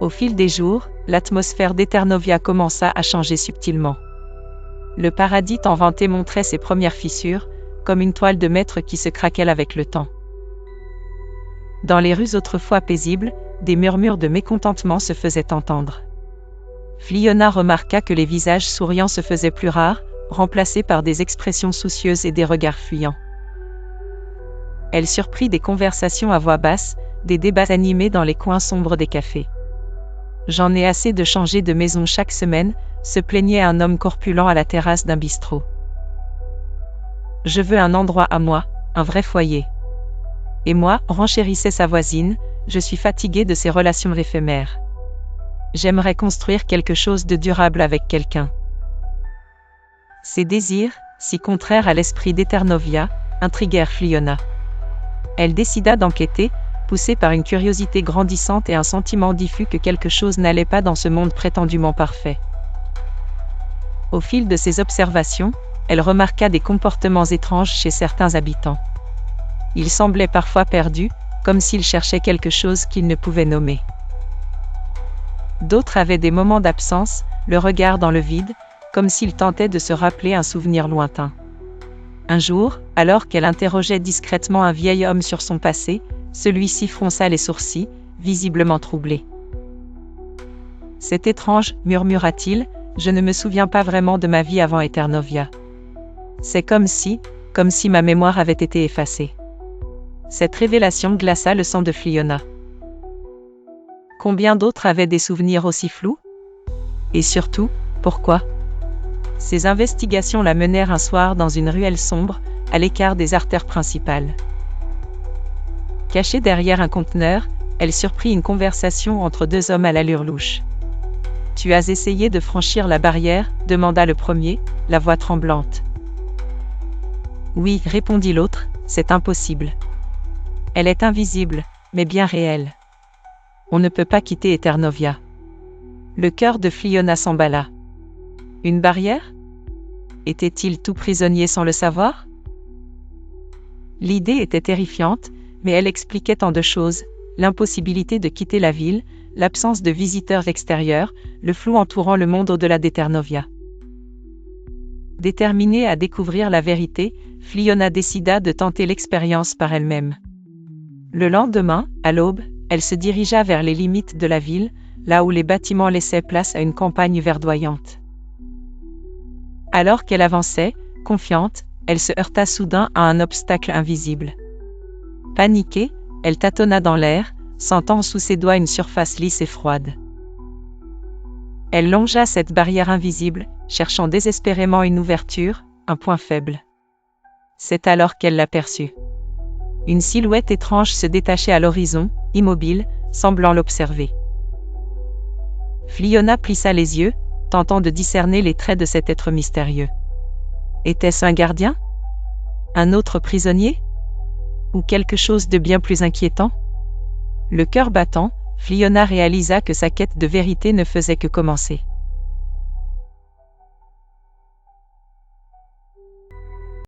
Au fil des jours, l'atmosphère d'Eternovia commença à changer subtilement. Le paradis tant vanté montrait ses premières fissures, comme une toile de maître qui se craquelle avec le temps. Dans les rues autrefois paisibles, des murmures de mécontentement se faisaient entendre. Fliona remarqua que les visages souriants se faisaient plus rares, remplacés par des expressions soucieuses et des regards fuyants. Elle surprit des conversations à voix basse, des débats animés dans les coins sombres des cafés. « J'en ai assez de changer de maison chaque semaine », se plaignait un homme corpulent à la terrasse d'un bistrot. « Je veux un endroit à moi, un vrai foyer. » Et moi, renchérissait sa voisine, je suis fatiguée de ces relations éphémères. J'aimerais construire quelque chose de durable avec quelqu'un. Ces désirs, si contraires à l'esprit d'Eternovia, intriguèrent Fliona. Elle décida d'enquêter, poussée par une curiosité grandissante et un sentiment diffus que quelque chose n'allait pas dans ce monde prétendument parfait. Au fil de ses observations, elle remarqua des comportements étranges chez certains habitants. Ils semblaient parfois perdus, comme s'ils cherchaient quelque chose qu'ils ne pouvaient nommer. D'autres avaient des moments d'absence, le regard dans le vide, comme s'ils tentaient de se rappeler un souvenir lointain. Un jour, alors qu'elle interrogeait discrètement un vieil homme sur son passé, celui-ci fronça les sourcils, visiblement troublé. « C'est étrange, murmura-t-il, je ne me souviens pas vraiment de ma vie avant Eternovia. C'est comme si ma mémoire avait été effacée. » Cette révélation glaça le sang de Fliona. Combien d'autres avaient des souvenirs aussi flous? Et surtout, pourquoi? Ces investigations la menèrent un soir dans une ruelle sombre, à l'écart des artères principales. Cachée derrière un conteneur, elle surprit une conversation entre deux hommes à l'allure louche. « Tu as essayé de franchir la barrière ?» demanda le premier, la voix tremblante. « Oui, répondit l'autre, c'est impossible. Elle est invisible, mais bien réelle. On ne peut pas quitter Eternovia. » Le cœur de Fliona s'emballa. Une barrière? Était-il tout prisonnier sans le savoir? L'idée était terrifiante, mais elle expliquait tant de choses, l'impossibilité de quitter la ville, l'absence de visiteurs extérieurs, le flou entourant le monde au-delà d'Eternovia. Déterminée à découvrir la vérité, Fliona décida de tenter l'expérience par elle-même. Le lendemain, à l'aube, elle se dirigea vers les limites de la ville, là où les bâtiments laissaient place à une campagne verdoyante. Alors qu'elle avançait, confiante, elle se heurta soudain à un obstacle invisible. Paniquée, elle tâtonna dans l'air, sentant sous ses doigts une surface lisse et froide. Elle longea cette barrière invisible, cherchant désespérément une ouverture, un point faible. C'est alors qu'elle l'aperçut. Une silhouette étrange se détachait à l'horizon, immobile, semblant l'observer. Fliona plissa les yeux, tentant de discerner les traits de cet être mystérieux. Était-ce un gardien? Un autre prisonnier? Ou quelque chose de bien plus inquiétant? Le cœur battant, Fliona réalisa que sa quête de vérité ne faisait que commencer.